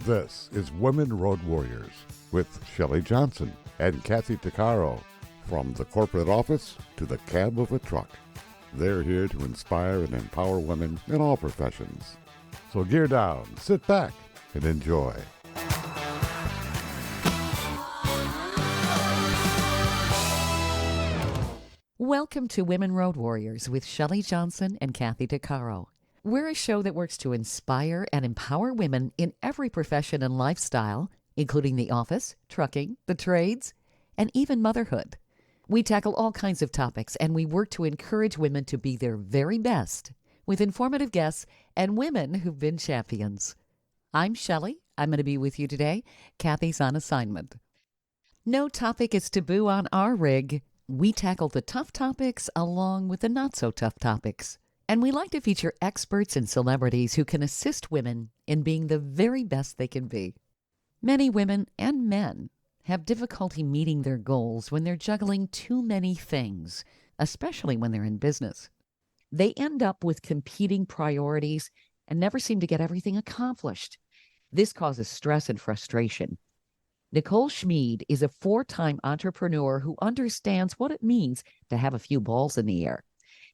This is Women Road Warriors with Shelley Johnson and Kathy Tuccaro. From the corporate office to the cab of a truck, they're here to inspire and empower women in all professions. So gear down, sit back, and enjoy. Welcome to Women Road Warriors with Shelley Johnson and Kathy Tuccaro. We're a show that works to inspire and empower women in every profession and lifestyle, including the office, trucking, the trades, and even motherhood. We tackle all kinds of topics, and we work to encourage women to be their very best with informative guests and women who've been champions. I'm Shelley. I'm going to be with you today. Kathy's on assignment. No topic is taboo on our rig. We tackle the tough topics along with the not-so-tough topics. And we like to feature experts and celebrities who can assist women in being the very best they can be. Many women and men have difficulty meeting their goals when they're juggling too many things, especially when they're in business. They end up with competing priorities and never seem to get everything accomplished. This causes stress and frustration. Nicole Schmied is a 4-time entrepreneur who understands what it means to have a few balls in the air.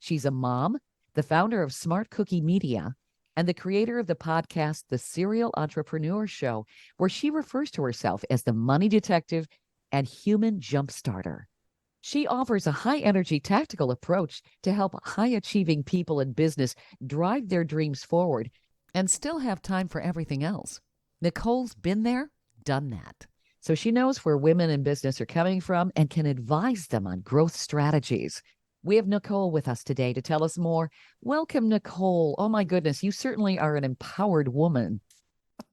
She's a mom, the founder of SmartCookie Media, and the creator of the podcast, The Serial Entrepreneur Show, where she refers to herself as the money detective and human jumpstarter. She offers a high-energy tactical approach to help high-achieving people in business drive their dreams forward and still have time for everything else. Nicole's been there, done that. So she knows where women in business are coming from and can advise them on growth strategies. We have Nicole with us today to tell us more. Welcome, Nicole. Oh, my goodness. You certainly are an empowered woman.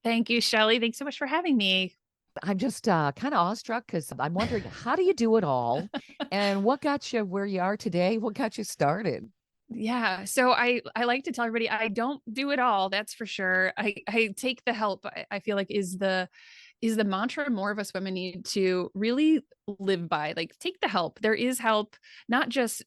Thank you, Shelley. Thanks so much for having me. I'm just kind of awestruck because I'm wondering, how do you do it all? And what got you where you are today? What got you started? Yeah. So I like to tell everybody I don't do it all. That's for sure. I take the help. I feel like is the mantra more of us women need to really live by. Like, take the help. There is help, not just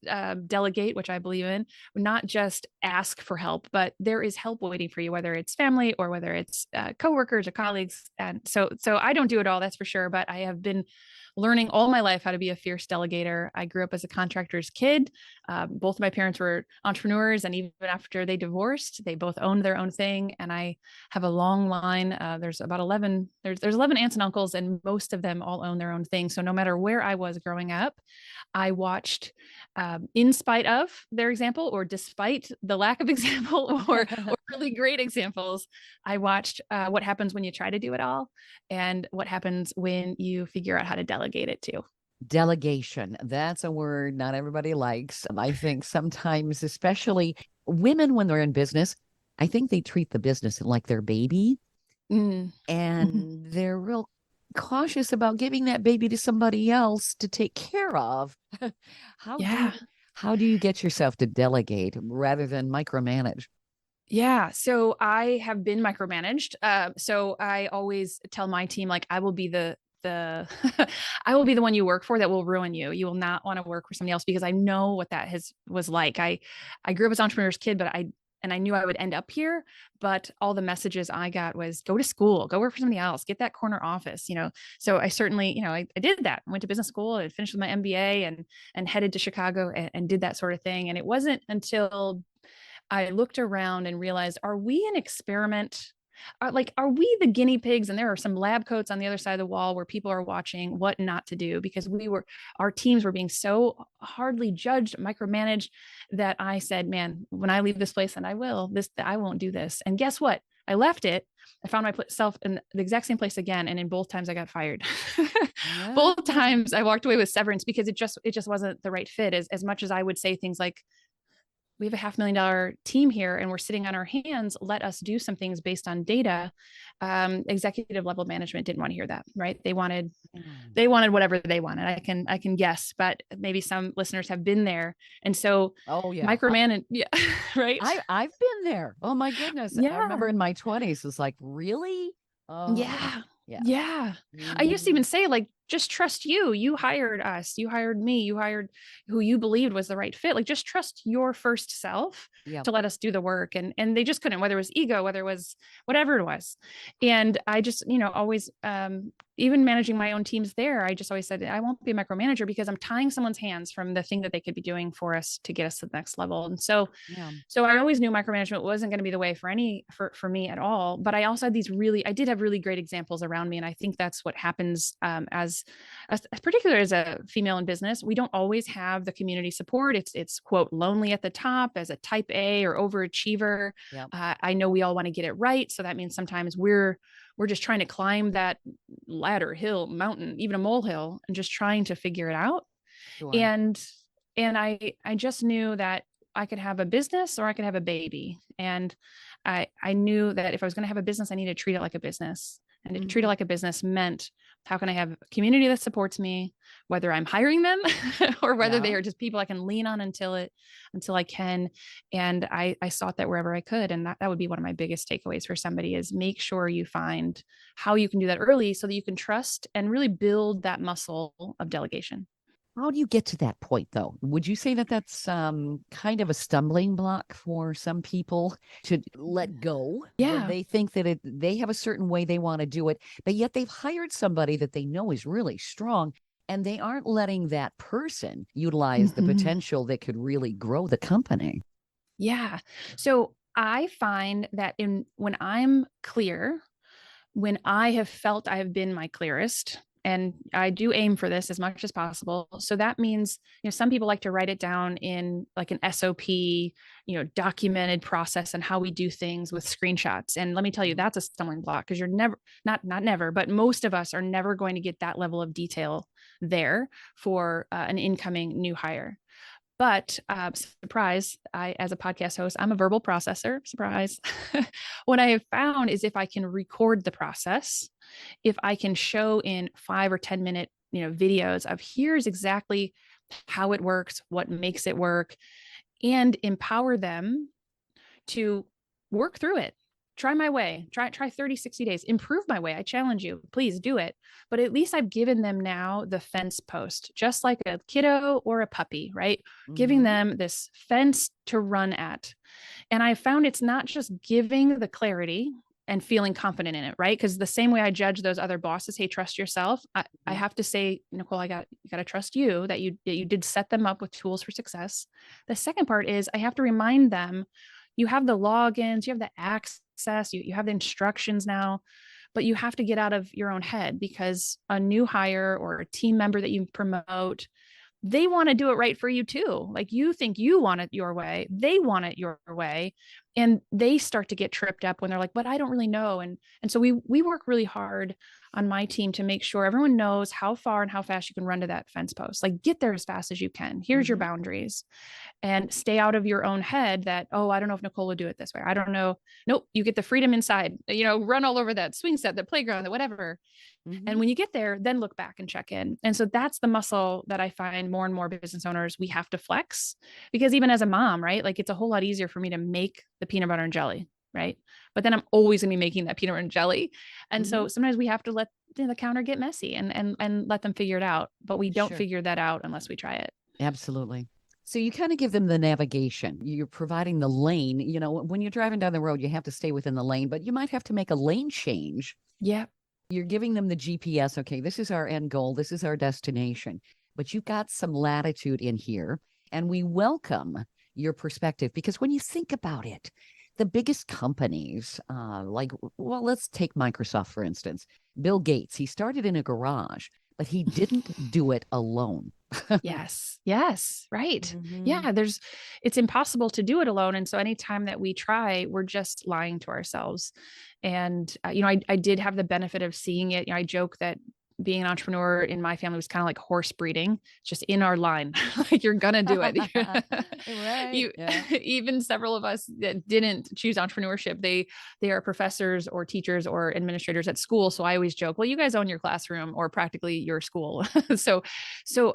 delegate, which I believe in, not just ask for help, but there is help waiting for you, whether it's family or whether it's coworkers or colleagues. And so I don't do it all, that's for sure. But I have been learning all my life how to be a fierce delegator. I grew up as a contractor's kid. Both of my parents were entrepreneurs, and even after they divorced, they both owned their own thing. And I have a long line. There's about 11. There's 11 aunts and uncles, and most of them all own their own thing. So no matter where I was growing up, I watched, in spite of their example, or despite the lack of example, or really great examples, I watched what happens when you try to do it all, and what happens when you figure out how to delegate it too. Delegation. That's a word not everybody likes. I think sometimes, especially women when they're in business, I think they treat the business like their baby. And they're real cautious about giving that baby to somebody else to take care of. How do you get yourself to delegate rather than micromanage? Yeah. So I have been micromanaged. So I always tell my team, like, I will be the I will be the one you work for that will ruin you. You will not want to work for somebody else, because I know what that was like. I grew up as an entrepreneur's kid, but I knew I would end up here, but all the messages I got was go to school, go work for somebody else, get that corner office, So I certainly, I did that. I went to business school and finished with my MBA and headed to Chicago and did that sort of thing. And it wasn't until I looked around and realized, are we an experiment? Are we the guinea pigs? And there are some lab coats on the other side of the wall where people are watching what not to do, because our teams were being so hardly judged, micromanaged, that I said, man, when I leave this place, and I won't do this. And guess what? I left it. I found myself in the exact same place again. And in both times I got fired. Both times I walked away with severance, because it just wasn't the right fit. As much as I would say things like, we have a $500,000 team here and we're sitting on our hands, let us do some things based on data. Executive level management didn't want to hear that, right? They wanted whatever they wanted. I can guess, but maybe some listeners have been there. And so, micromanage, right? I've been there. Oh my goodness. Yeah. I remember in my 20s, it was like, really? Yeah. I used to even say, like, just trust you. You hired us. You hired me. You hired who you believed was the right fit. Like, just trust your first self Yep. to let us do the work. And they just couldn't, whether it was ego, whether it was whatever it was. And I just, always, even managing my own teams there, I just always said, I won't be a micromanager because I'm tying someone's hands from the thing that they could be doing for us to get us to the next level. And so, Yeah. so I always knew micromanagement wasn't going to be the way for me at all. But I also had I did have really great examples around me. And I think that's what happens, as particularly as a female in business. We don't always have the community support. It's quote, lonely at the top as a type A or overachiever. Yep. I know we all want to get it right. So that means sometimes we're just trying to climb that ladder, hill, mountain, even a molehill, and just trying to figure it out. Sure. And I just knew that I could have a business or I could have a baby. And I knew that if I was going to have a business, I needed to treat it like a business. And to treat it like a business meant, how can I have a community that supports me, whether I'm hiring them or whether they are just people I can lean on until I can. And I sought that wherever I could. And that would be one of my biggest takeaways for somebody is make sure you find how you can do that early so that you can trust and really build that muscle of delegation. How do you get to that point, though? Would you say that that's kind of a stumbling block for some people to let go when they think that they have a certain way they want to do it, but yet they've hired somebody that they know is really strong, and they aren't letting that person utilize the potential that could really grow the company? Yeah. So I find that when I'm clear, when I have felt I have been my clearest, and I do aim for this as much as possible. So that means, some people like to write it down in like an SOP, documented process and how we do things with screenshots. And let me tell you, that's a stumbling block because you're never, not never, but most of us are never going to get that level of detail there for an incoming new hire. But surprise, as a podcast host, I'm a verbal processor. Surprise. What I have found is if I can record the process, if I can show in 5 or 10 minute, videos of here's exactly how it works, what makes it work, and empower them to work through it. Try my way, try 30, 60 days, improve my way. I challenge you, please do it. But at least I've given them now the fence post, just like a kiddo or a puppy, right? Giving them this fence to run at. And I found it's not just giving the clarity and feeling confident in it, right? Because the same way I judge those other bosses, hey, trust yourself. I have to say, Nicole, you got to trust you that you did set them up with tools for success. The second part is I have to remind them, you have the logins, you have the access, you have the instructions now, but you have to get out of your own head because a new hire or a team member that you promote, they want to do it right for you too. Like you think you want it your way, they want it your way. And they start to get tripped up when they're like, but I don't really know. And so we work really hard on my team to make sure everyone knows how far and how fast you can run to that fence post. Like get there as fast as you can. Here's your boundaries. And stay out of your own head that, oh, I don't know if Nicole would do it this way. I don't know. Nope. You get the freedom inside, run all over that swing set, the playground, the whatever. And when you get there, then look back and check in. And so that's the muscle that I find more and more business owners, we have to flex because even as a mom, right? Like it's a whole lot easier for me to make the peanut butter and jelly, right? But then I'm always gonna be making that peanut butter and jelly. And so sometimes we have to let the counter get messy and let them figure it out. But we don't figure that out unless we try it. Absolutely. So you kind of give them the navigation. You're providing the lane. When you're driving down the road, you have to stay within the lane, but you might have to make a lane change. Yeah. You're giving them the GPS. Okay, this is our end goal. This is our destination. But you've got some latitude in here. And we welcome your perspective because when you think about it, the biggest companies, let's take Microsoft, for instance. Bill Gates, he started in a garage, but he didn't do it alone. Yes. Right. Yeah. It's impossible to do it alone. And so anytime that we try, we're just lying to ourselves. And, I did have the benefit of seeing it. I joke that being an entrepreneur in my family was kind of like horse breeding, just in our line. Like you're going to do it. Right. Even several of us that didn't choose entrepreneurship, they are professors or teachers or administrators at school. So I always joke, well, you guys own your classroom or practically your school. So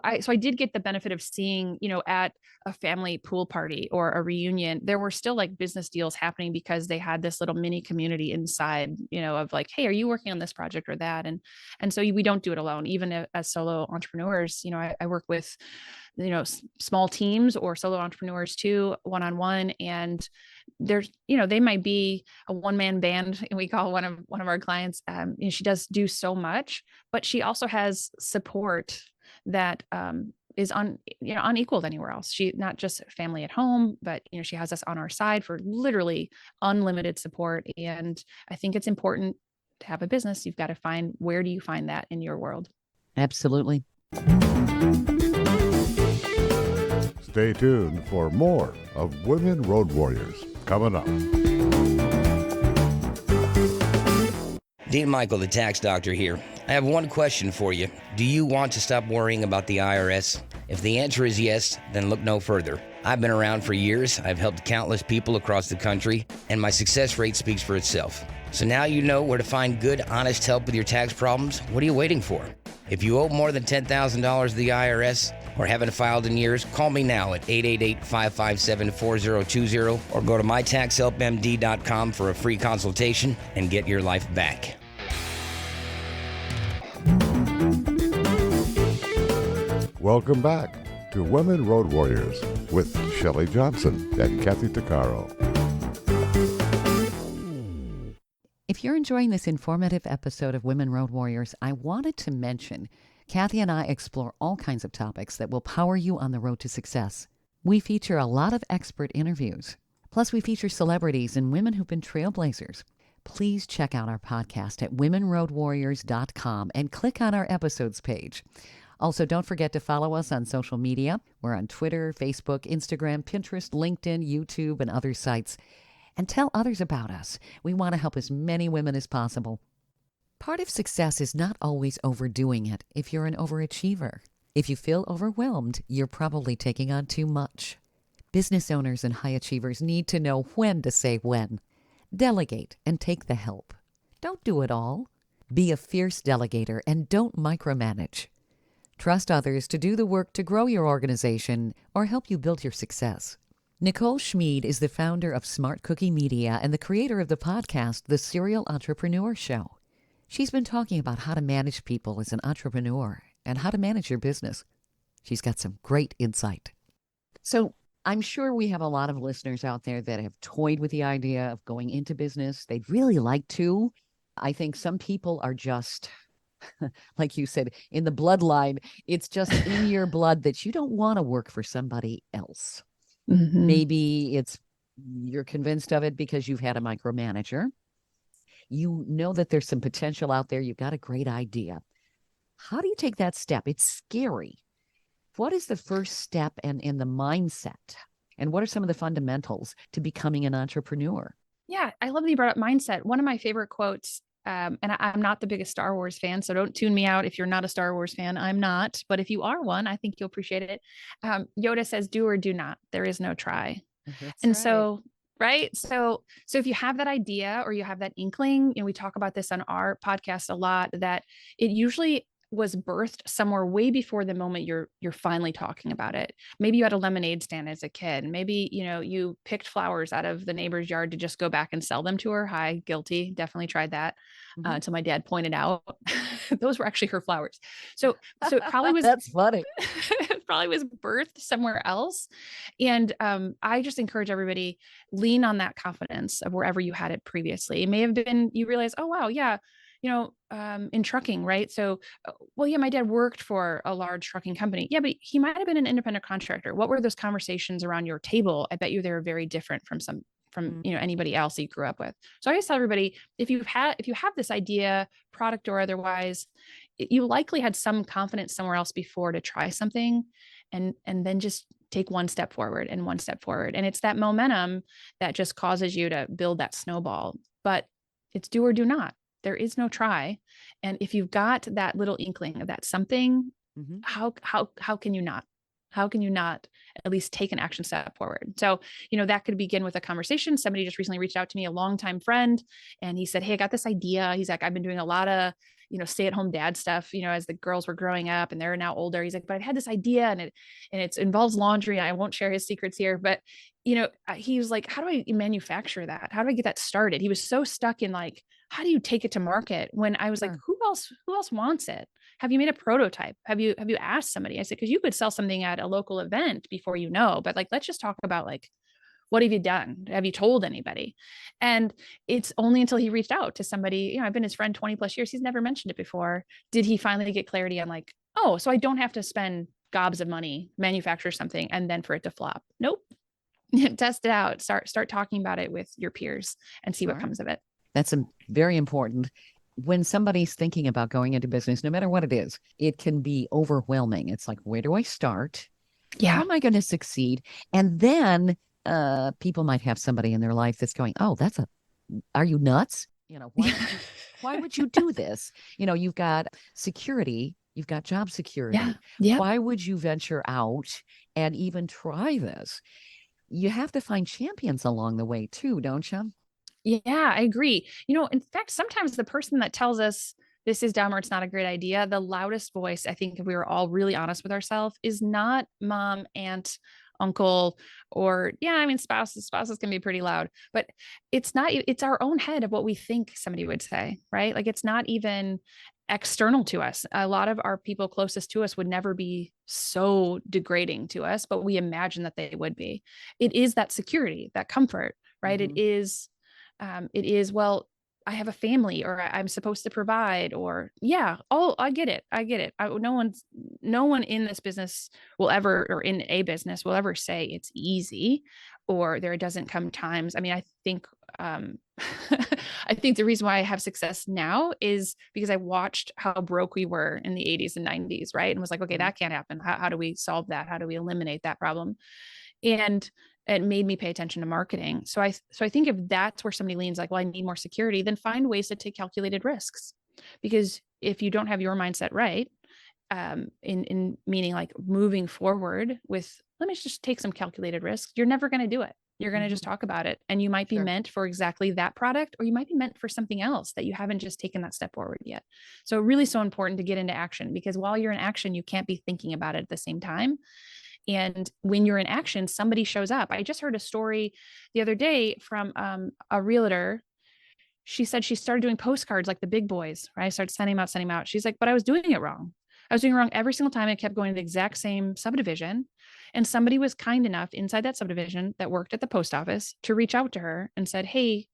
I did get the benefit of seeing, at a family pool party or a reunion, there were still like business deals happening because they had this little mini community inside, of like, hey, are you working on this project or that? And so we don't don't do it alone. Even as solo entrepreneurs, I work with, small teams or solo entrepreneurs too, one-on-one. And there's, they might be a one-man band. And we call one of our clients, she does do so much, but she also has support that, is unequaled anywhere else. She not just family at home, but she has us on our side for literally unlimited support. And I think it's important to have a business. You've got to find, where do you find that in your world? Absolutely. Stay tuned for more of Women Road Warriors coming up. Dean Michael, the tax doctor here. I have one question for you. Do you want to stop worrying about the IRS? If the answer is yes, then look no further. I've been around for years. I've helped countless people across the country, and my success rate speaks for itself. So now you know where to find good, honest help with your tax problems. What are you waiting for? If you owe more than $10,000 to the IRS or haven't filed in years, call me now at 888-557-4020 or go to mytaxhelpmd.com for a free consultation and get your life back. Welcome back to Women Road Warriors with Shelley Johnson and Kathy Tuccaro. If you're enjoying this informative episode of Women Road Warriors, I wanted to mention Kathy and I explore all kinds of topics that will power you on the road to success. We feature a lot of expert interviews. Plus, we feature celebrities and women who've been trailblazers. Please check out our podcast at womenroadwarriors.com and click on our episodes page. Also, don't forget to follow us on social media. We're on Twitter, Facebook, Instagram, Pinterest, LinkedIn, YouTube, and other sites. And tell others about us. We want to help as many women as possible. Part of success is not always overdoing it if you're an overachiever. If you feel overwhelmed, you're probably taking on too much. Business owners and high achievers need to know when to say when. Delegate and take the help. Don't do it all. Be a fierce delegator and don't micromanage. Trust others to do the work to grow your organization or help you build your success. Nicole Schmied is the founder of SmartCookie Media and the creator of the podcast, The Serial Entrepreneur Show. She's been talking about how to manage people as an entrepreneur and how to manage your business. She's got some great insight. So I'm sure we have a lot of listeners out there that have toyed with the idea of going into business. They'd really like to. I think some people are just, like you said, in the bloodline. It's just in your blood that you don't want to work for somebody else. Mm-hmm. Maybe you're convinced of it because you've had a micromanager. You know that there's some potential out there. You've got a great idea. How do you take that step? It's scary. What is the first step and in the mindset? And what are some of the fundamentals to becoming an entrepreneur? Yeah, I love that you brought up mindset. One of my favorite quotes, and I'm not the biggest Star Wars fan, so don't tune me out if you're not a Star Wars fan. I'm not. But if you are one, I think you'll appreciate it. Yoda says, do or do not. There is no try. That's and right. So, right. So if you have that idea or you have that inkling, we talk about this on our podcast a lot, that it usually was birthed somewhere way before the moment you're finally talking about it. Maybe you had a lemonade stand as a kid. Maybe, you picked flowers out of the neighbor's yard to just go back and sell them to her. Hi, guilty. Definitely tried that. Until my dad pointed out those were actually her flowers. So it probably was, that's funny. It probably was birthed somewhere else. And I just encourage everybody, lean on that confidence of wherever you had it previously. It may have been, you realize, oh, wow, yeah, in trucking, right? So, well, yeah, my dad worked for a large trucking company. Yeah, but he might have been an independent contractor. What were those conversations around your table? I bet you they were very different from anybody else that you grew up with. So I always tell everybody, if you have this idea, product or otherwise, you likely had some confidence somewhere else before to try something, and then just take one step forward and one step forward. And it's that momentum that just causes you to build that snowball. But it's do or do not. There is no try. And if you've got that little inkling of that something, how can you not? How can you not at least take an action step forward? So, that could begin with a conversation. Somebody just recently reached out to me, a longtime friend, and he said, hey, I got this idea. He's like, I've been doing a lot of, stay-at-home dad stuff, as the girls were growing up and they're now older. He's like, but I've had this idea and it involves laundry. I won't share his secrets here, but he was like, how do I manufacture that? How do I get that started? He was so stuck in like, how do you take it to market? When I was like, Sure. who else wants it? Have you made a prototype? Have you asked somebody? I said, because you could sell something at a local event before you know, but like, let's just talk about like, what have you done? Have you told anybody? And it's only until he reached out to somebody, I've been his friend 20 plus years. He's never mentioned it before. Did he finally get clarity on like, oh, so I don't have to spend gobs of money, manufacture something, and then for it to flop? Nope. Test it out. Start talking about it with your peers and see what Sure. comes of it. That's very important. When somebody's thinking about going into business, no matter what it is, it can be overwhelming. It's like, where do I start? How Yeah. am I going to succeed? And then people might have somebody in their life that's going, oh, are you nuts? Why would you do this? You've got security, you've got job security. Yeah. Yeah. Why would you venture out and even try this? You have to find champions along the way too, don't you? Yeah, I agree. In fact, sometimes the person that tells us this is dumb or it's not a great idea, the loudest voice, I think, if we were all really honest with ourselves, is not mom, aunt, uncle, or spouses. Spouses can be pretty loud, but it's our own head of what we think somebody would say, right? Like it's not even external to us. A lot of our people closest to us would never be so degrading to us, but we imagine that they would be. It is that security, that comfort, right? Mhm. It is, well, I have a family, or I'm supposed to provide, or I get it. No one in this business will ever, or in a business will ever say it's easy, or there doesn't come times. I mean, I think, I think the reason why I have success now is because I watched how broke we were in the 80s and 90s, right? And was like, okay, Mhm. that can't happen. How do we solve that? How do we eliminate that problem? And it made me pay attention to marketing. So I think if that's where somebody leans like, well, I need more security, then find ways to take calculated risks. Because if you don't have your mindset right, in meaning like moving forward with, let me just take some calculated risks, you're never going to do it. You're going to just Mhm. talk about it, and you might be Sure. meant for exactly that product, or you might be meant for something else that you haven't just taken that step forward yet. So really so important to get into action, because while you're in action, you can't be thinking about it at the same time. And when you're in action, somebody shows up. I just heard a story the other day from a realtor. She said she started doing postcards like the big boys, right? I started sending them out. She's like, but I was doing it wrong. I was doing it wrong every single time. I kept going to the exact same subdivision. And somebody was kind enough inside that subdivision that worked at the post office to reach out to her and said, hey,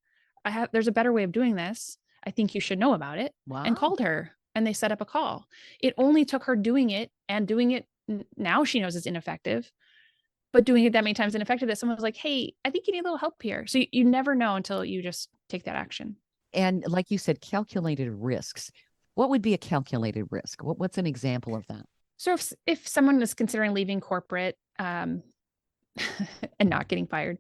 there's a better way of doing this. I think you should know about it. And Wow. called her, and they set up a call. It only took her doing it, and doing it now she knows it's ineffective, but doing it that many times ineffective that someone was like, hey, I think you need a little help here. So you never know until you just take that action. And like you said, calculated risks. What would be a calculated risk? What's an example of that? So if someone is considering leaving corporate, and not getting fired,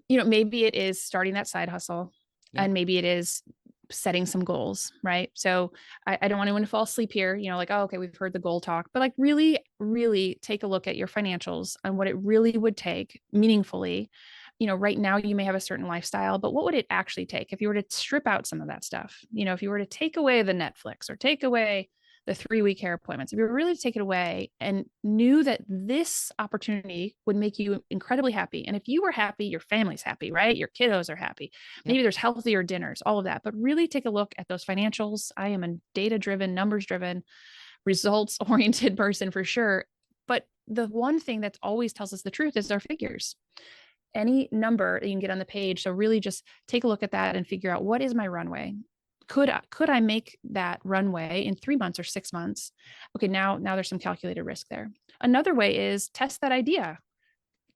maybe it is starting that side hustle, Yeah. and maybe it is setting some goals, right? So I don't want anyone to fall asleep here, like, oh, okay, we've heard the goal talk, but like really, really take a look at your financials and what it really would take meaningfully. Right now you may have a certain lifestyle, but what would it actually take if you were to strip out some of that stuff? If you were to take away the Netflix, or take away the 3-week hair appointments, if you were really to take it away and knew that this opportunity would make you incredibly happy. And if you were happy, your family's happy, right? Your kiddos are happy. Yep. Maybe there's healthier dinners, all of that, but really take a look at those financials. I am a data-driven, numbers-driven, results-oriented person for sure. But the one thing that always tells us the truth is our figures. Any number that you can get on the page. So really just take a look at that and figure out, what is my runway? Could I make that runway in 3 months or 6 months? Okay, now there's some calculated risk there. Another way is test that idea.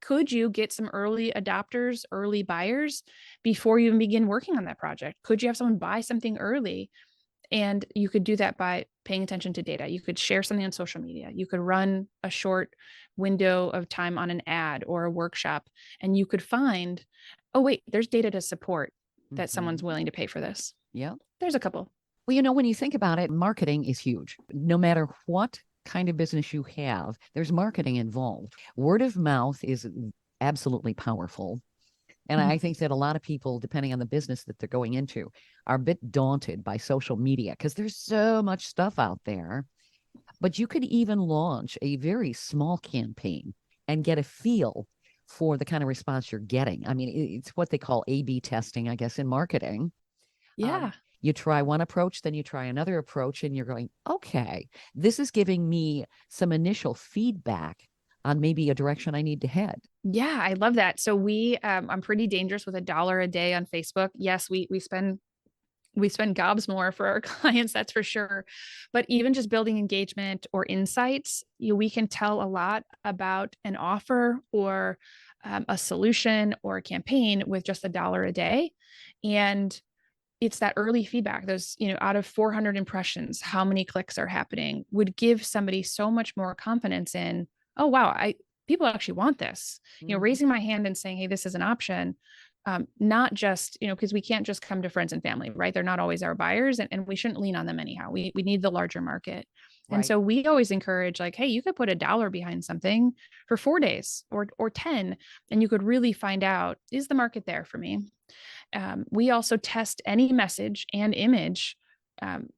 Could you get some early adopters, early buyers before you even begin working on that project? Could you have someone buy something early? And you could do that by paying attention to data. You could share something on social media. You could run a short window of time on an ad or a workshop, and you could find, oh, wait, there's data to support that someone's Mhm. willing to pay for this. Yeah. There's a couple. Well, when you think about it, marketing is huge. No matter what kind of business you have, there's marketing involved. Word of mouth is absolutely powerful. And I think that a lot of people, depending on the business that they're going into, are a bit daunted by social media because there's so much stuff out there. But you could even launch a very small campaign and get a feel for the kind of response you're getting. I mean, it's what they call A/B testing, I guess, in marketing. Yeah. You try one approach, then you try another approach, and you're going, okay, this is giving me some initial feedback on maybe a direction I need to head. Yeah, I love that. So I'm pretty dangerous with $1 a day on Facebook. Yes, we spend gobs more for our clients, that's for sure. But even just building engagement or insights, we can tell a lot about an offer or a solution or a campaign with just $1 a day. And it's that early feedback, those, out of 400 impressions, how many clicks are happening would give somebody so much more confidence in, oh, wow, people actually want this, raising my hand and saying, hey, this is an option. Not just, because we can't just come to friends and family, right? They're not always our buyers, and we shouldn't lean on them anyhow. We need the larger market. And Right. so we always encourage, like, hey, you could put $1 behind something for 4 days or 10, and you could really find out, is the market there for me? We also test any message and image.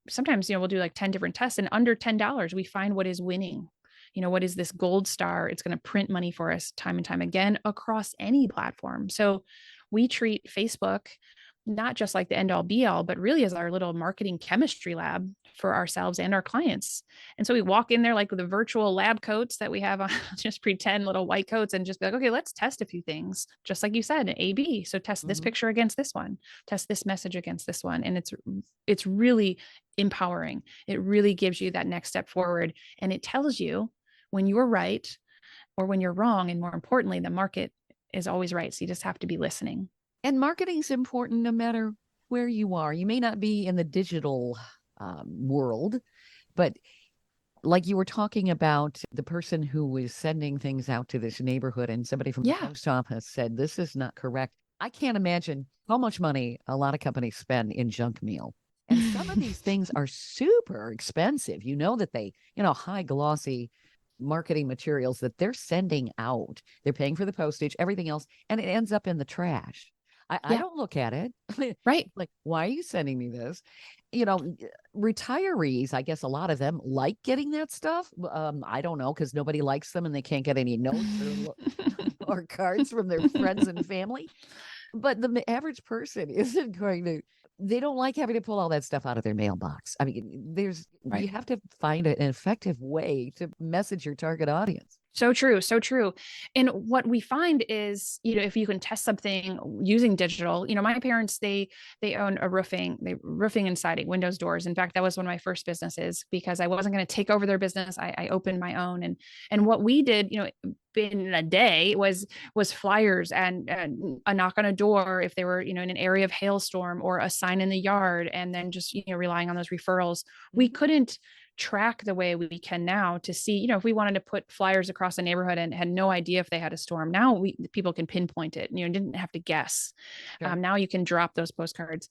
Sometimes, we'll do like 10 different tests, and under $10, we find what is winning. What is this gold star? It's going to print money for us time and time again across any platform. So we treat Facebook not just like the end all be all, but really as our little marketing chemistry lab for ourselves and our clients. And so we walk in there like with the virtual lab coats that we have on, just pretend little white coats, and just be like, okay, let's test a few things. Just like you said, an A/B. So test this picture against this one, test this message against this one. And it's really empowering. It really gives you that next step forward. And it tells you when you're right or when you're wrong. And more importantly, the market is always right. So you just have to be listening. And marketing is important no matter where you are. You may not be in the digital world, but like you were talking about the person who was sending things out to this neighborhood, and somebody from the post office said, this is not correct. I can't imagine how much money a lot of companies spend in junk mail. And some of these things are super expensive. That they, high glossy marketing materials that they're sending out. They're paying for the postage, everything else, and it ends up in the trash. I don't look at it. Right. Like, why are you sending me this? Retirees, I guess a lot of them like getting that stuff. I don't know, because nobody likes them and they can't get any notes or cards from their friends and family. But the average person isn't going to, they don't like having to pull all that stuff out of their mailbox. I mean, you have to find an effective way to message your target audience. So true. So true. And what we find is, if you can test something using digital, my parents, they own roofing and siding, windows, doors. In fact, that was one of my first businesses, because I wasn't going to take over their business. I opened my own. And what we did, in a day was flyers and a knock on a door if they were, in an area of hailstorm, or a sign in the yard. And then just, relying on those referrals. We couldn't track the way we can now to see, if we wanted to put flyers across a neighborhood and had no idea if they had a storm. Now people can pinpoint it, didn't have to guess. Sure. Now you can drop those postcards.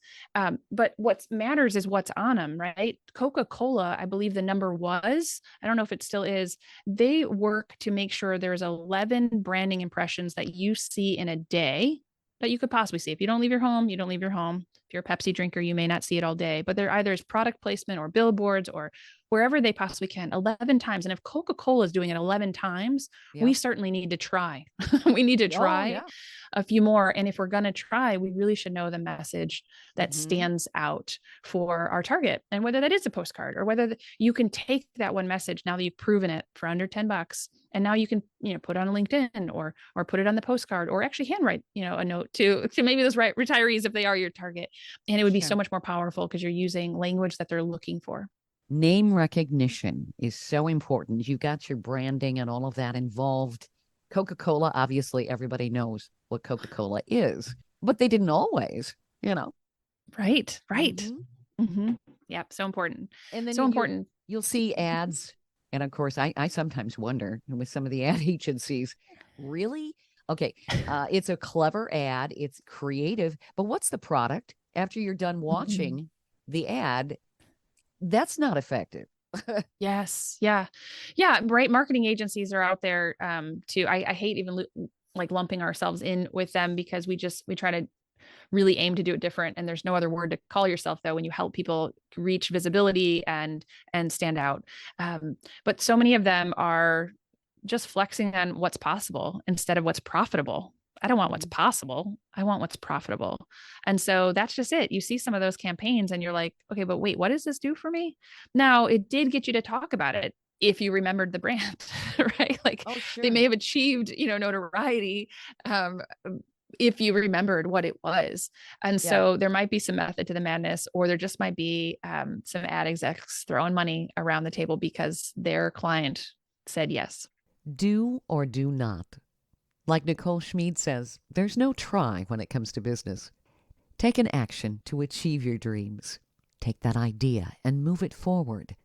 But what matters is what's on them, right? Coca-Cola, I believe the number was, I don't know if it still is, they work to make sure there's 11 branding impressions that you see in a day that you could possibly see. If you don't leave your home, you don't leave your home. If you're a Pepsi drinker, you may not see it all day, but there either is product placement or billboards or wherever they possibly can, 11 times. And if Coca-Cola is doing it 11 times, we certainly need to try. We need to try a few more. And if we're going to try, we really should know the message that stands out for our target. And whether that is a postcard, or whether you can take that one message now that you've proven it for under $10, and now you can, put it on LinkedIn or put it on the postcard, or actually handwrite, a note to maybe those retirees if they are your target. And it would be so much more powerful because you're using language that they're looking for. Name recognition is so important. You got your branding and all of that involved. Coca-Cola, obviously everybody knows what Coca-Cola is, but they didn't always, Right. Yep. So important. And then so important. You'll see ads. And of course, I sometimes wonder with some of the ad agencies, really? Okay. It's a clever ad. It's creative, but what's the product after you're done watching the ad? That's not effective. Yes. Yeah. Right. Marketing agencies are out there too. I hate even lumping ourselves in with them, because we try to really aim to do it different. And there's no other word to call yourself, though, when you help people reach visibility and stand out. But so many of them are just flexing on what's possible instead of what's profitable. I don't want what's possible. I want what's profitable. And so that's just it. You see some of those campaigns and you're like, okay, but wait, what does this do for me? Now, it did get you to talk about it if you remembered the brand, right? Like Oh, they sure. may have achieved, notoriety, if you remembered what it was. And Yeah. so there might be some method to the madness, or there just might be some ad execs throwing money around the table because their client said yes. Do or do not. Like Nicole Schmied says, there's no try when it comes to business. Take an action to achieve your dreams. Take that idea and move it forward.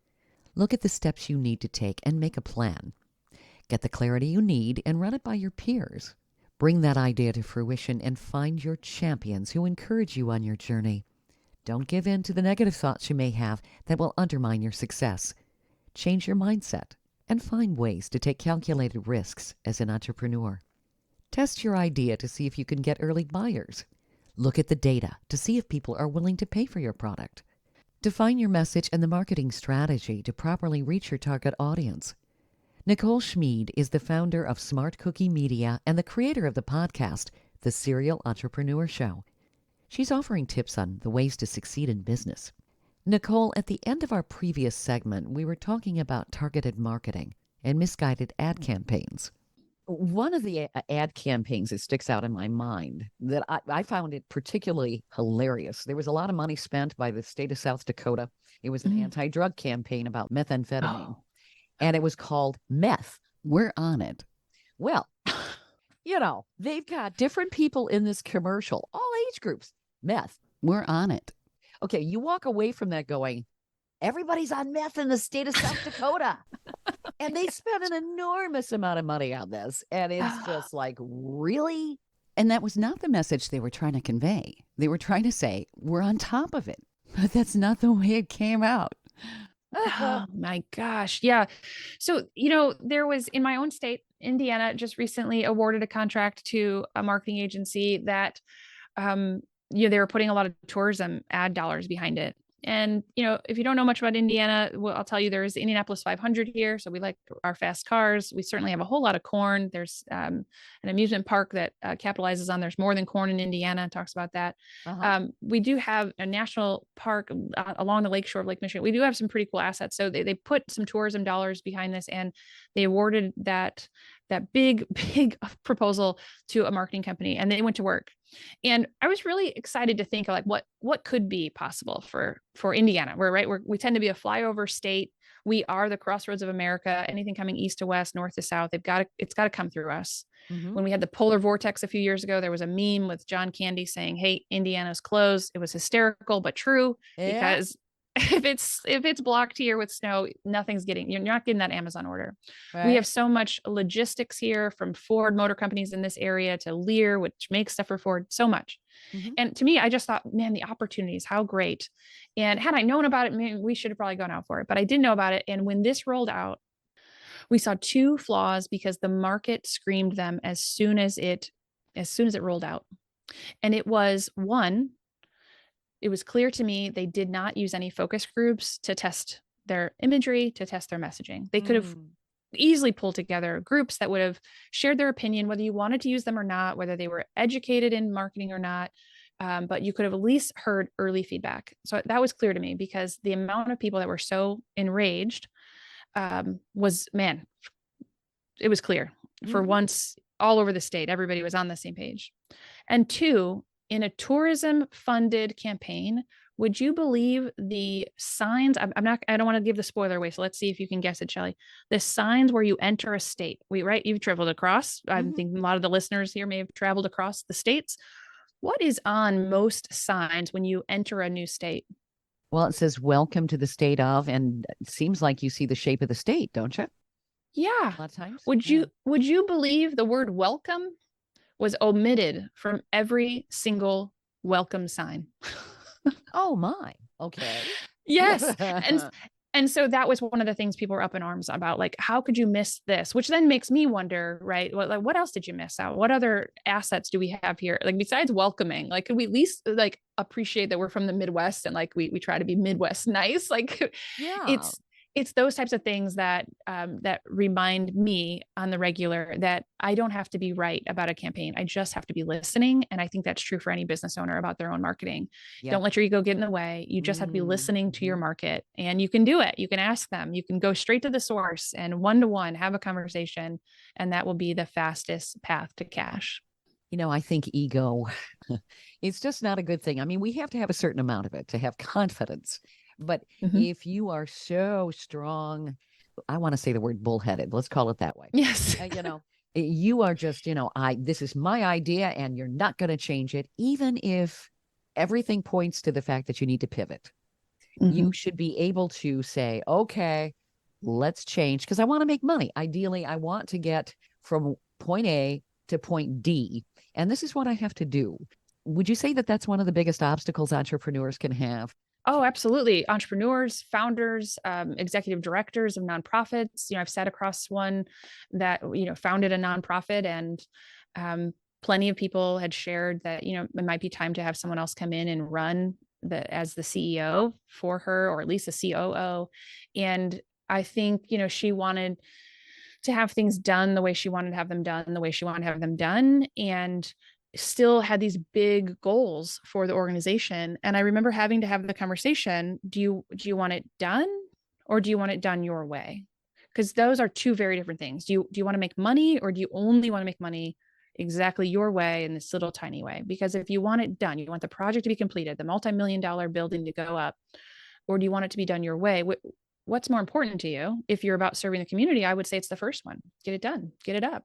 Look at the steps you need to take and make a plan. Get the clarity you need and run it by your peers. Bring that idea to fruition and find your champions who encourage you on your journey. Don't give in to the negative thoughts you may have that will undermine your success. Change your mindset and find ways to take calculated risks as an entrepreneur. Test your idea to see if you can get early buyers. Look at the data to see if people are willing to pay for your product. Define your message and the marketing strategy to properly reach your target audience. Nicole Schmied is the founder of SmartCookie Media and the creator of the podcast, The Serial Entrepreneur Show. She's offering tips on the ways to succeed in business. Nicole, at the end of our previous segment, we were talking about targeted marketing and misguided ad campaigns. One of the ad campaigns that sticks out in my mind that I found it particularly hilarious. There was a lot of money spent by the state of South Dakota. It was an anti-drug campaign about methamphetamine, and it was called Meth. We're on it. Well, they've got different people in this commercial, all age groups. Meth. We're on it. Okay, you walk away from that going, everybody's on meth in the state of South Dakota. And they spent an enormous amount of money on this. And it's just like, really? And that was not the message they were trying to convey. They were trying to say, we're on top of it. But that's not the way it came out. Oh my gosh. Yeah. So, there was in my own state, Indiana just recently awarded a contract to a marketing agency that, they were putting a lot of tourism ad dollars behind it. And, if you don't know much about Indiana, well, I'll tell you, there's Indianapolis 500 here. So we like our fast cars. We certainly have a whole lot of corn. There's an amusement park that capitalizes on there's more than corn in Indiana, talks about that. We do have a national park along the lakeshore of Lake Michigan. We do have some pretty cool assets. So they put some tourism dollars behind this, and they awarded that big proposal to a marketing company, and they went to work. And I was really excited to think like what could be possible for Indiana. We tend to be a flyover state. We are the crossroads of America. Anything coming east to west, north to south, it's got to come through us. When we had the polar vortex a few years ago, there was a meme with John Candy saying, "Hey, Indiana's closed." It was hysterical but true, because if it's blocked here with snow, you're not getting that Amazon order. Right. We have so much logistics here, from Ford Motor Companies in this area to Lear, which makes stuff for Ford, so much. And to me, I just thought, man, the opportunities, how great. And had I known about it, maybe we should have probably gone out for it, but I didn't know about it. And when this rolled out, we saw two flaws because the market screamed them as soon as it rolled out. And it was one, it was clear to me they did not use any focus groups to test their imagery, to test their messaging. They could have easily pulled together groups that would have shared their opinion, whether you wanted to use them or not, whether they were educated in marketing or not. But you could have at least heard early feedback. So that was clear to me, because the amount of people that were so enraged it was clear. For once, all over the state, everybody was on the same page. And two, in a tourism-funded campaign, would you believe the signs? I don't want to give the spoiler away, so let's see if you can guess it, Shelley. The signs where you enter a state. You've traveled across. I think a lot of the listeners here may have traveled across the states. What is on most signs when you enter a new state? Well, it says "Welcome to the state of," and it seems like you see the shape of the state, don't you? Yeah. A lot of times. Would you believe the word "welcome" was omitted from every single welcome sign? Oh my. Okay. Yes. And so that was one of the things people were up in arms about, like, how could you miss this? Which then makes me wonder, right? What else did you miss out? What other assets do we have here? Like, besides welcoming, like, could we at least appreciate that we're from the Midwest and like we try to be Midwest nice? Like, yeah. it's those types of things that that remind me on the regular that I don't have to be right about a campaign. I just have to be listening. And I think that's true for any business owner about their own marketing. Yep. Don't let your ego get in the way. You just have to be listening to your market, and you can do it. You can ask them. You can go straight to the source and one-to-one have a conversation, and that will be the fastest path to cash. I think ego, it's just not a good thing. I mean, we have to have a certain amount of it to have confidence. But if you are so strong, I want to say the word bullheaded. Let's call it that way. Yes. You are just, this is my idea and you're not going to change it, even if everything points to the fact that you need to pivot. You should be able to say, okay, let's change because I want to make money. Ideally, I want to get from point A to point D. And this is what I have to do. Would you say that that's one of the biggest obstacles entrepreneurs can have? Oh, absolutely. Entrepreneurs, founders, executive directors of nonprofits. I've sat across one that, founded a nonprofit, and plenty of people had shared that, it might be time to have someone else come in and run as the CEO for her, or at least a COO. And I think, she wanted to have things done the way she wanted to have them done, the way she wanted to have them done, and still had these big goals for the organization. And I remember having to have the conversation, do you want it done, or do you want it done your way? Because those are two very different things. Do you want to make money, or do you only want to make money exactly your way in this little tiny way? Because if you want it done, you want the project to be completed, the multi-million-dollar building to go up, or do you want it to be done your way? What's more important to you? If you're about serving the community, I would say it's the first one. Get it done, get it up.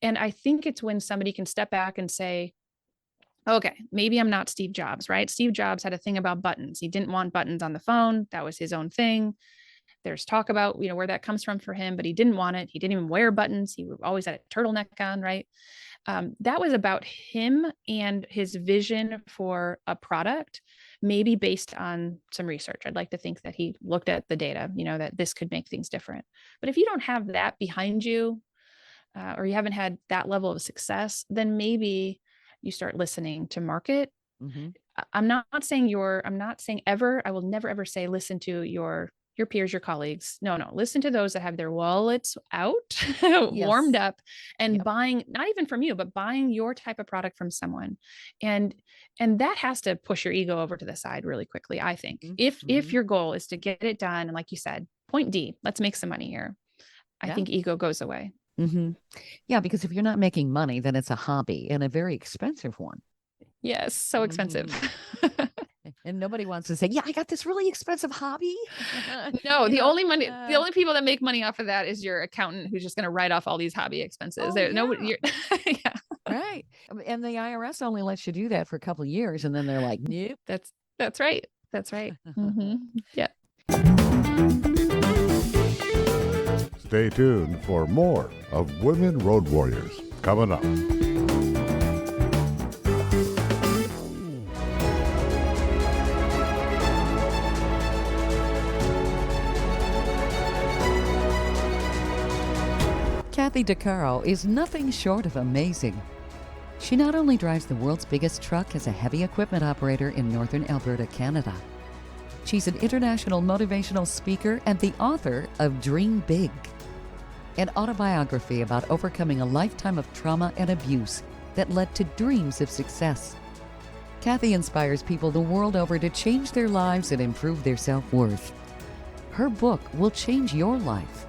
And I think it's when somebody can step back and say, okay, maybe I'm not Steve Jobs, right? Steve Jobs had a thing about buttons. He didn't want buttons on the phone. That was his own thing. There's talk about, where that comes from for him, but he didn't want it. He didn't even wear buttons. He always had a turtleneck on, right? That was about him and his vision for a product, maybe based on some research. I'd like to think that he looked at the data, that this could make things different. But if you don't have that behind you, or you haven't had that level of success, then maybe you start listening to market. I'm not saying ever, I will never ever say, listen to your peers, your colleagues. No, listen to those that have their wallets out, warmed up, and buying, not even from you, but buying your type of product from someone. And that has to push your ego over to the side really quickly, I think. If your goal is to get it done, and like you said, point D, let's make some money here, I think ego goes away. Yeah, because if you're not making money, then it's a hobby, and a very expensive one. Yes, so expensive. And nobody wants to say, yeah, I got this really expensive hobby. No, the only people that make money off of that is your accountant, who's just going to write off all these hobby expenses. Nobody, yeah. Right. And the IRS only lets you do that for a couple of years. And then they're like, nope. That's right. That's right. Yeah. Stay tuned for more of Women Road Warriors coming up. Kathy DeCaro is nothing short of amazing. She not only drives the world's biggest truck as a heavy equipment operator in northern Alberta, Canada. She's an international motivational speaker and the author of Dream Big, an autobiography about overcoming a lifetime of trauma and abuse that led to dreams of success. Kathy inspires people the world over to change their lives and improve their self-worth. Her book will change your life.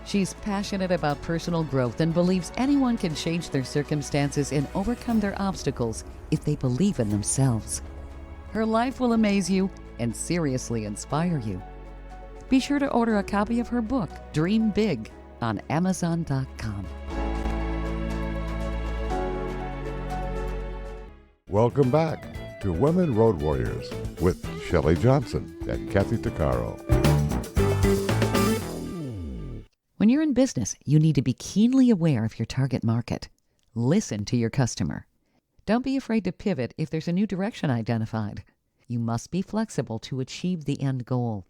She's passionate about personal growth and believes anyone can change their circumstances and overcome their obstacles if they believe in themselves. Her life will amaze you and seriously inspire you. Be sure to order a copy of her book, Dream Big, on Amazon.com. Welcome back to Women Road Warriors with Shelley Johnson and Kathy DeCaro. When you're in business, you need to be keenly aware of your target market. Listen to your customer. Don't be afraid to pivot if there's a new direction identified. You must be flexible to achieve the end goal.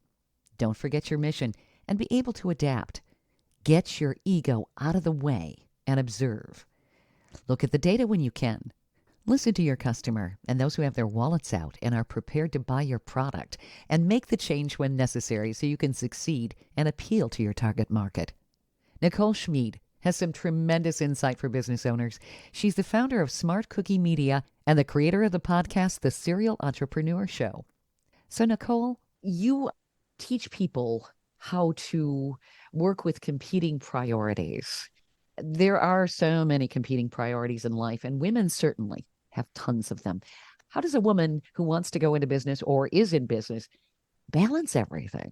Don't forget your mission and be able to adapt. Get your ego out of the way and observe. Look at the data when you can. Listen to your customer and those who have their wallets out and are prepared to buy your product, and make the change when necessary so you can succeed and appeal to your target market. Nicole Schmied has some tremendous insight for business owners. She's the founder of SmartCookie Media and the creator of the podcast, The Serial Entrepreneur Show. So, Nicole, you teach people how to work with competing priorities. There are so many competing priorities in life, and women certainly have tons of them. How does a woman who wants to go into business or is in business balance everything?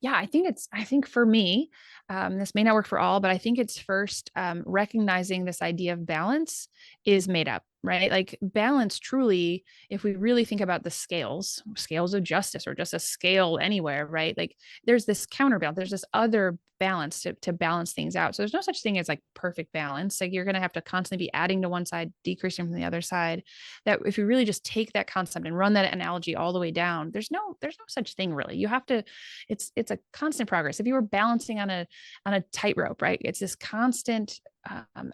Yeah, I think for me, this may not work for all, but I think it's first recognizing this idea of balance is made up, right? Like balance truly, if we really think about the scales of justice or just a scale anywhere, right? Like there's this counterbalance, there's this other balance to balance things out. So there's no such thing as like perfect balance. Like you're going to have to constantly be adding to one side, decreasing from the other side. That if you really just take that concept and run that analogy all the way down, there's no such thing really. You have to, it's a constant progress. If you were balancing on a tightrope, right? It's this constant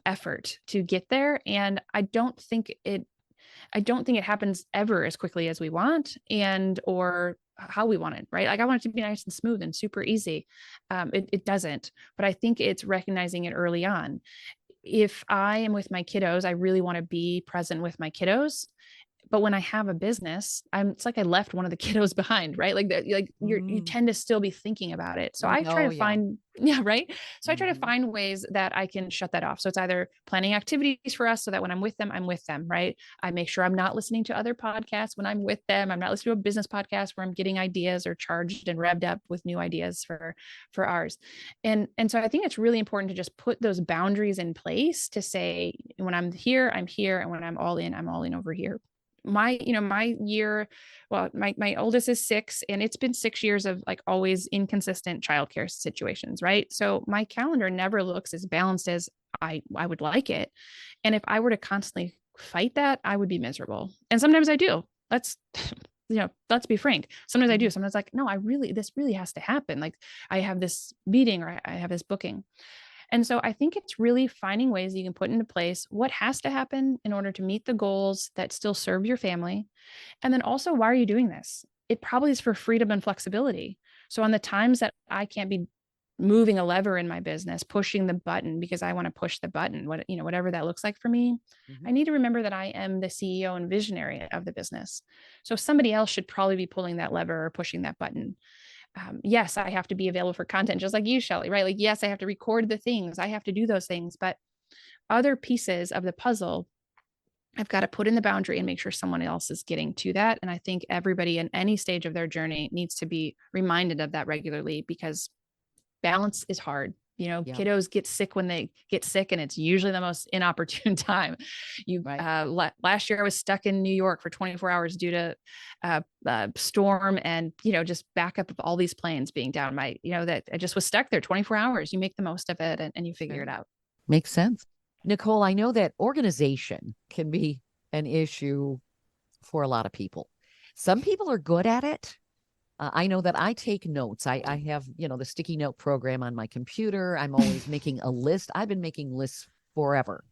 effort to get there. And I don't think it happens ever as quickly as we want or how we want it, right? Like I want it to be nice and smooth and super easy. It doesn't, but I think it's recognizing it early on. If I am with my kiddos, I really want to be present with my kiddos. But when I have a business, it's like I left one of the kiddos behind, right? Like that, like you tend to still be thinking about it. So I try to find, right. So I try to find ways that I can shut that off. So it's either planning activities for us so that when I'm with them, right? I make sure I'm not listening to other podcasts when I'm with them. I'm not listening to a business podcast where I'm getting ideas or charged and revved up with new ideas for ours. And so I think it's really important to just put those boundaries in place to say, when I'm here, I'm here. And when I'm all in over here. My oldest is 6, and it's been 6 years of like always inconsistent childcare situations, right? So my calendar never looks as balanced as I would like it. And if I were to constantly fight that, I would be miserable. And sometimes I do. Let's be frank. Sometimes I do. Sometimes like, no, this really has to happen. Like I have this meeting or I have this booking. And so I think it's really finding ways you can put into place what has to happen in order to meet the goals that still serve your family. And then also, why are you doing this? It probably is for freedom and flexibility. So on the times that I can't be moving a lever in my business, pushing the button because I want to push the button, whatever that looks like for me, I need to remember that I am the CEO and visionary of the business. So somebody else should probably be pulling that lever or pushing that button. Yes, I have to be available for content just like you, Shelley, right? Like, yes, I have to record the things. I have to do those things, but other pieces of the puzzle, I've got to put in the boundary and make sure someone else is getting to that. And I think everybody in any stage of their journey needs to be reminded of that regularly because balance is hard. Kiddos get sick when they get sick, and it's usually the most inopportune time. Last year I was stuck in New York for 24 hours due to storm and, just backup of all these planes being down. That I just was stuck there 24 hours. You make the most of it and you figure it out. Makes sense. Nicole, I know that organization can be an issue for a lot of people. Some people are good at it. I know that I take notes. I have, the sticky note program on my computer. I'm always making a list. I've been making lists forever.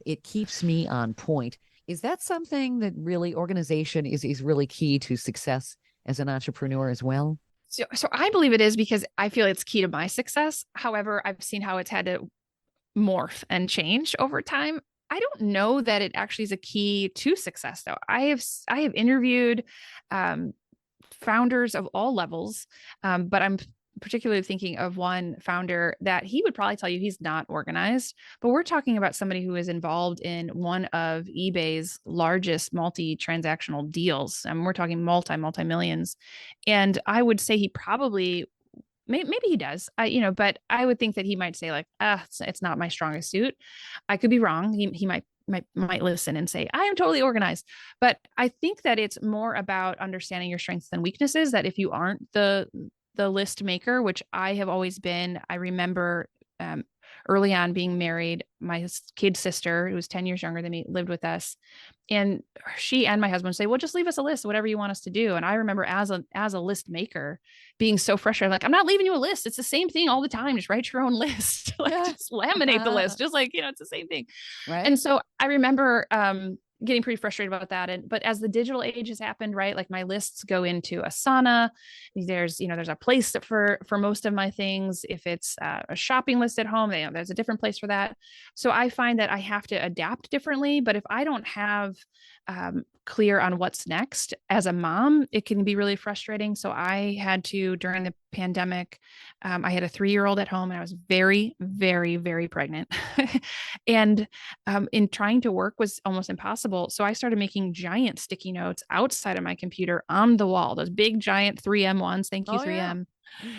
It keeps me on point. Is that something that really organization is really key to success as an entrepreneur as well? So I believe it is because I feel it's key to my success. However, I've seen how it's had to morph and change over time. I don't know that it actually is a key to success, though. I have interviewed founders of all levels, but I'm particularly thinking of one founder that he would probably tell you he's not organized, but we're talking about somebody who is involved in one of eBay's largest multi-transactional deals. And we're talking multi-millions. And I would say he probably, maybe he does, but I would think that he might say like, it's not my strongest suit. I could be wrong. He might listen and say, I am totally organized. But I think that it's more about understanding your strengths and weaknesses, that if you aren't the list maker, which I have always been. I remember early on being married, my kid sister, who was 10 years younger than me, lived with us. And she and my husband would say, well, just leave us a list, whatever you want us to do. And I remember as a list maker being so frustrated, like, I'm not leaving you a list. It's the same thing all the time. Just write your own list. Just laminate the list. Just like, it's the same thing. Right. And so I remember getting pretty frustrated about that. But as the digital age has happened, right? Like my lists go into Asana. There's a place for most of my things. If it's a shopping list at home, there's a different place for that. So I find that I have to adapt differently. But if I don't have clear on what's next as a mom, it can be really frustrating. So I had to, during the pandemic, I had a 3-year-old at home and I was very, very, very pregnant. And in trying to work was almost impossible. So I started making giant sticky notes outside of my computer on the wall, those big giant 3M ones. Thank you, 3M.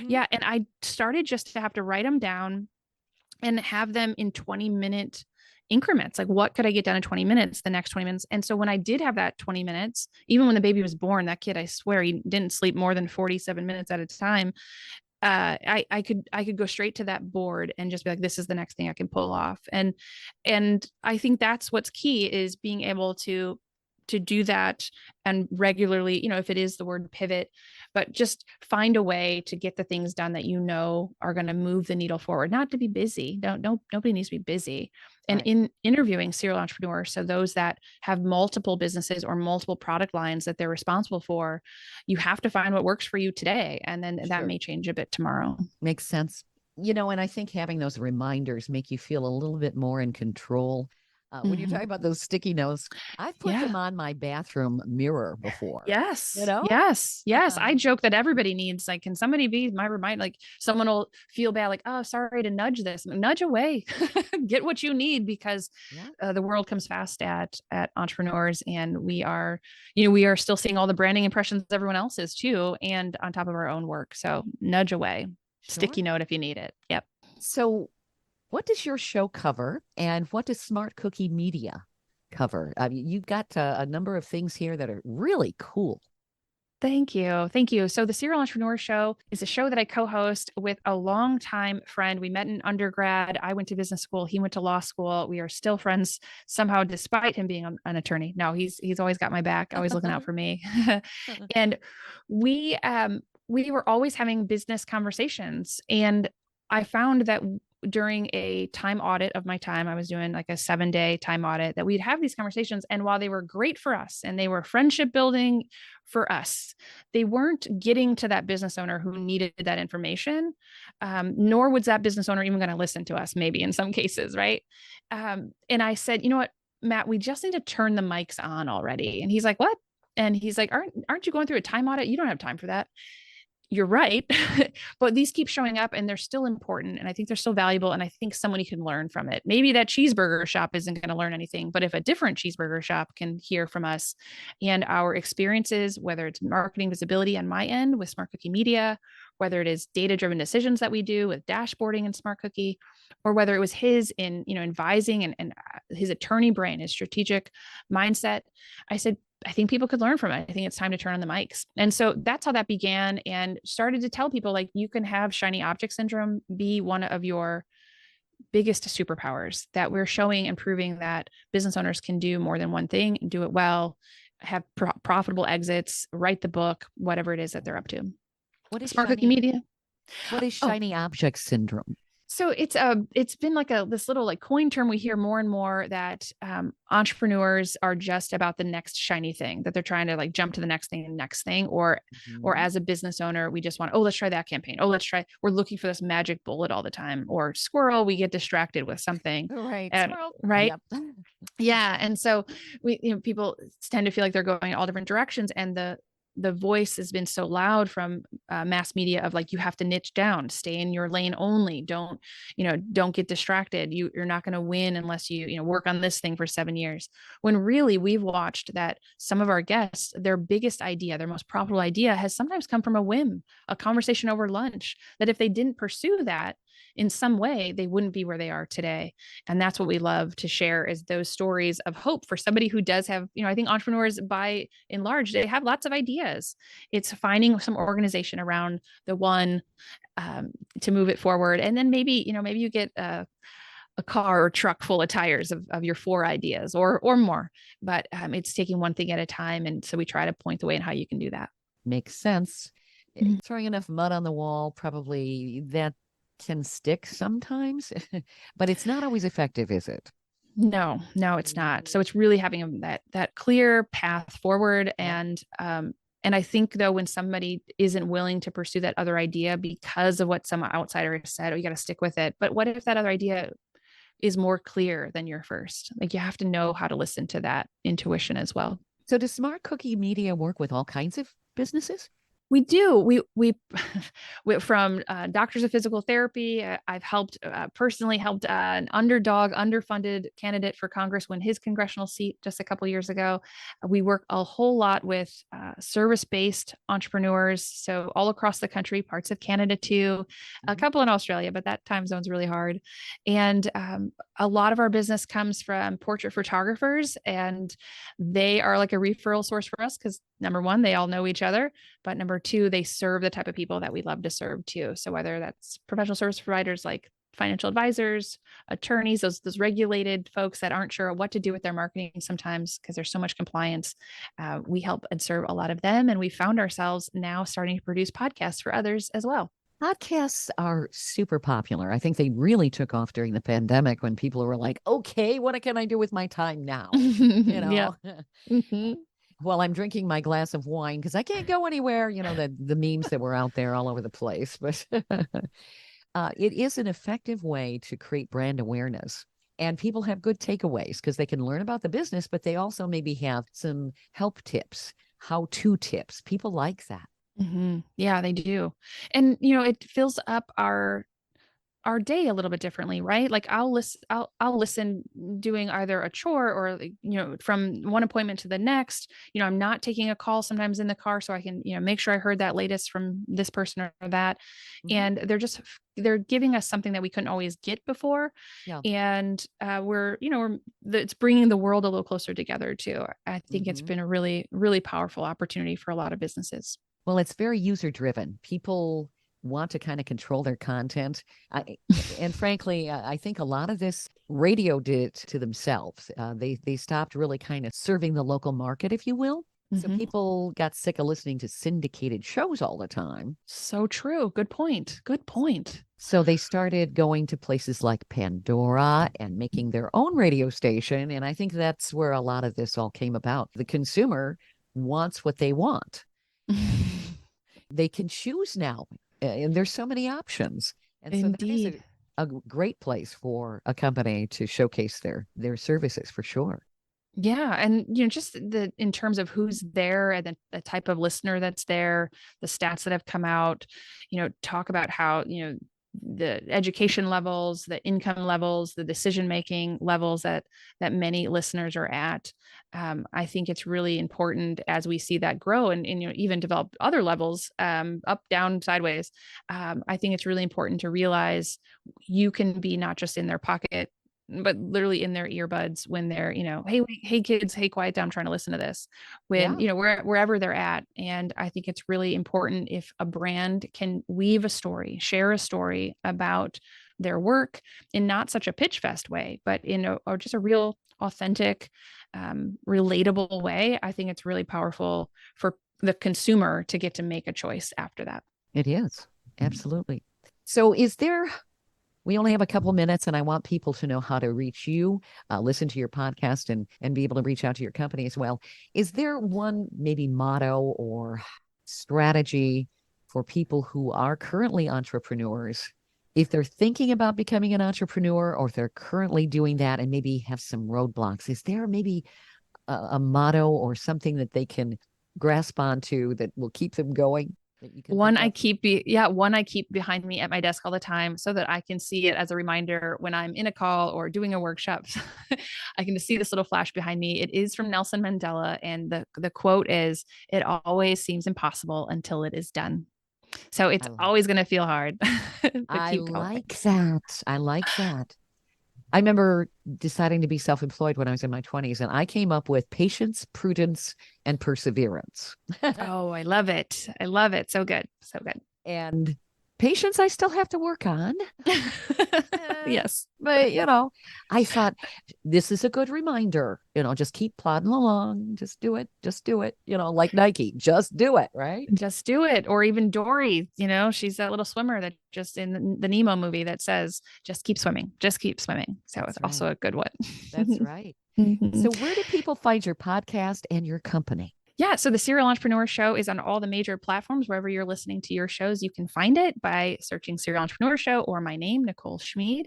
Yeah. And I started just to have to write them down and have them in 20-minute increments. Like, what could I get done in 20 minutes, the next 20 minutes? And so when I did have that 20 minutes, even when the baby was born, that kid, I swear, he didn't sleep more than 47 minutes at a time. I could go straight to that board and just be like, this is the next thing I can pull off. And I think that's what's key, is being able to do that and regularly, if it is the word pivot, but just find a way to get the things done that are going to move the needle forward, not to be busy. Nobody needs to be busy. And Right. in interviewing serial entrepreneurs, so those that have multiple businesses or multiple product lines that they're responsible for, you have to find what works for you today. And then that Sure. may change a bit tomorrow. Makes sense. And I think having those reminders make you feel a little bit more in control. When you're Mhm. talking about those sticky notes, I've put them Yeah. on my bathroom mirror before. Yes. You know? Yes. I joke that everybody needs, like, can somebody be my reminder? Like, someone will feel bad, like, oh, sorry to nudge this. Nudge away. Get what you need, because Yeah. the world comes fast at entrepreneurs, and we are still seeing all the branding impressions everyone else is too, and on top of our own work. So nudge away. Sure. Sticky note if you need it. Yep. So what does your show cover, and what does SmartCookie Media cover? You've got a number of things here that are really cool. Thank you. Thank you. So the Serial Entrepreneur Show is a show that I co-host with a longtime friend. We met in undergrad. I went to business school. He went to law school. We are still friends somehow, despite him being an attorney. No, he's always got my back, always looking out for me. And we were always having business conversations. And I found that during a time audit of my time, I was doing like a 7-day time audit, that we'd have these conversations. And while they were great for us and they were friendship building for us, they weren't getting to that business owner who needed that information, nor was that business owner even going to listen to us, maybe in some cases, right? And I said, you know what, Matt, we just need to turn the mics on already. And he's like, what? And he's like, aren't you going through a time audit? You don't have time for that. You're right. But these keep showing up and they're still important. And I think they're still valuable. And I think somebody can learn from it. Maybe that cheeseburger shop isn't going to learn anything, but if a different cheeseburger shop can hear from us and our experiences, whether it's marketing visibility on my end with SmartCookie Media, whether it is data-driven decisions that we do with dashboarding and SmartCookie, or whether it was his in, advising and his attorney brain, his strategic mindset, I said, I think people could learn from it. I think it's time to turn on the mics. And so that's how that began, and started to tell people, like, you can have shiny object syndrome be one of your biggest superpowers, that we're showing and proving that business owners can do more than one thing and do it well, have profitable exits, write the book, whatever it is that they're up to. What is SmartCookie Media? What is shiny object syndrome? So it's been like this little like coin term we hear more and more, that entrepreneurs are just about the next shiny thing, that they're trying to like jump to the next thing and next thing, or as a business owner, we just want, let's try that campaign. We're looking for this magic bullet all the time, or squirrel, we get distracted with something. Right. Right. Yep. Yeah. And so people tend to feel like they're going in all different directions, and the voice has been so loud from mass media of like, you have to niche down, stay in your lane only. Don't get distracted. You're not going to win unless you work on this thing for 7 years. When really we've watched that some of our guests, their biggest idea, their most profitable idea has sometimes come from a whim, a conversation over lunch, that if they didn't pursue that in some way, they wouldn't be where they are today. And that's what we love to share, is those stories of hope for somebody who does have, I think entrepreneurs by and large, they have lots of ideas. It's finding some organization around the one to move it forward. And then maybe you get a car or truck full of tires of your 4 ideas or more, but it's taking one thing at a time. And so we try to point the way in how you can do that. Makes sense. Mhm. Throwing enough mud on the wall, probably that can stick sometimes, but it's not always effective, is it? No, it's not. So it's really having that clear path forward. And I think though, when somebody isn't willing to pursue that other idea because of what some outsider has said, oh, you got to stick with it. But what if that other idea is more clear than your first? Like, you have to know how to listen to that intuition as well. So does SmartCookie Media work with all kinds of businesses? We do. We from doctors of physical therapy. I've helped personally helped an underfunded candidate for Congress win his congressional seat just a couple years ago. We work a whole lot with service-based entrepreneurs, so all across the country, parts of Canada too, a couple in Australia, but that time zone's really hard. And a lot of our business comes from portrait photographers, and they are like a referral source for us because number one, they all know each other, but number two, they serve the type of people that we love to serve too. So whether that's professional service providers like financial advisors, attorneys, those regulated folks that aren't sure what to do with their marketing sometimes because there's so much compliance, we help and serve a lot of them. And we found ourselves now starting to produce podcasts for others as well. Podcasts are super popular. I think they really took off during the pandemic when people were like, okay, what can I do with my time now? Yeah. Mm-hmm. Well, I'm drinking my glass of wine because I can't go anywhere. The memes that were out there all over the place. But it is an effective way to create brand awareness. And people have good takeaways because they can learn about the business, but they also maybe have some help tips, how-to tips. People like that. Mm-hmm. Yeah, they do. And, it fills up our day a little bit differently, right? Like I'll listen doing either a chore or, from one appointment to the next. I'm not taking a call sometimes in the car, so I can, make sure I heard that latest from this person or that. And they're giving us something that we couldn't always get before. Yeah. And it's bringing the world a little closer together too. I think it's been a really, really powerful opportunity for a lot of businesses. Well, it's very user driven. People want to kind of control their content. And frankly, I think a lot of this radio did to themselves. They stopped really kind of serving the local market, if you will. So people got sick of listening to syndicated shows all the time. So true. Good point. Good point. So they started going to places like Pandora and making their own radio station. And I think that's where a lot of this all came about. The consumer wants what they want. They can choose now. And there's so many options. And so Indeed. that is a great place for a company to showcase their services for sure. Yeah. And, just in terms of who's there and the type of listener that's there, the stats that have come out, talk about how, the education levels, the income levels, the decision-making levels that many listeners are at. I think it's really important as we see that grow and even develop other levels, up, down, sideways. I think it's really important to realize you can be not just in their pocket, but literally in their earbuds when they're, hey kids, hey, quiet down, I'm trying to listen to this, when, wherever they're at. And I think it's really important if a brand can weave a story, share a story about their work in not such a pitch fest way, but or just a real authentic, relatable way. I think it's really powerful for the consumer to get to make a choice after that. It is. Absolutely. So we only have a couple minutes and I want people to know how to reach you, listen to your podcast and be able to reach out to your company as well. Is there one maybe motto or strategy for people who are currently entrepreneurs, if they're thinking about becoming an entrepreneur or if they're currently doing that and maybe have some roadblocks? Is there maybe a motto or something that they can grasp onto that will keep them going? One I keep behind me at my desk all the time so that I can see it as a reminder when I'm in a call or doing a workshop. I can just see this little flash behind me. It is from Nelson Mandela. And the quote is, "It always seems impossible until it is done." So it's always going to feel hard. I like that. I like that. I remember deciding to be self-employed when I was in my 20s, and I came up with patience, prudence, and perseverance. Oh, I love it. I love it. So good. So good. And Patience I still have to work on. Yes. But, I thought this is a good reminder, just keep plodding along. Just do it. Just do it. Like Nike, just do it. Right. Just do it. Or even Dory, she's that little swimmer that just in the Nemo movie that says, just keep swimming, just keep swimming. So That's it's also a good one. That's right. Mhm. So where do people find your podcast and your company? Yeah. So the Serial Entrepreneur Show is on all the major platforms. Wherever you're listening to your shows, you can find it by searching Serial Entrepreneur Show or my name, Nicole Schmied.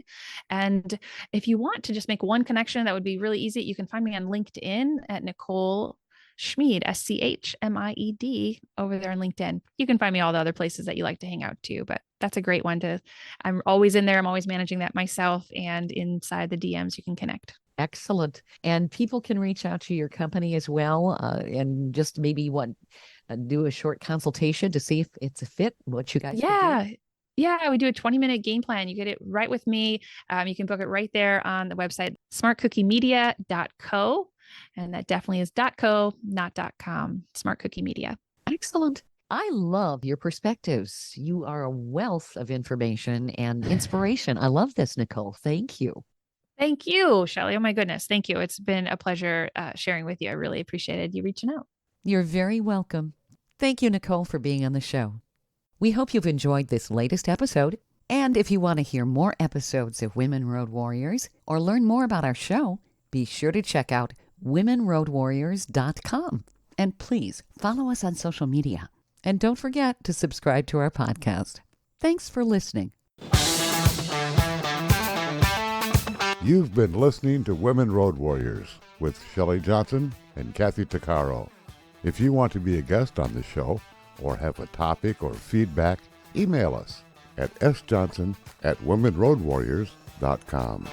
And if you want to just make one connection, that would be really easy. You can find me on LinkedIn at Nicole Schmied, Schmied, over there on LinkedIn. You can find me all the other places that you like to hang out too, but that's a great one I'm always in there. I'm always managing that myself, and inside the DMs, you can connect. Excellent. And people can reach out to your company as well, and just maybe do a short consultation to see if it's a fit, what you guys can do. Yeah, we do a 20-minute game plan. You get it right with me. You can book it right there on the website, smartcookiemedia.co. And that definitely is .co, not .com, SmartCookie Media. Excellent. I love your perspectives. You are a wealth of information and inspiration. I love this, Nicole. Thank you. Thank you, Shelley. Oh my goodness. Thank you. It's been a pleasure sharing with you. I really appreciated you reaching out. You're very welcome. Thank you, Nicole, for being on the show. We hope you've enjoyed this latest episode. And if you want to hear more episodes of Women Road Warriors or learn more about our show, be sure to check out womenroadwarriors.com. And please follow us on social media. And don't forget to subscribe to our podcast. Thanks for listening. You've been listening to Women Road Warriors with Shelley Johnson and Kathy Tuccaro. If you want to be a guest on the show or have a topic or feedback, email us at sjohnson@womenroadwarriors.com.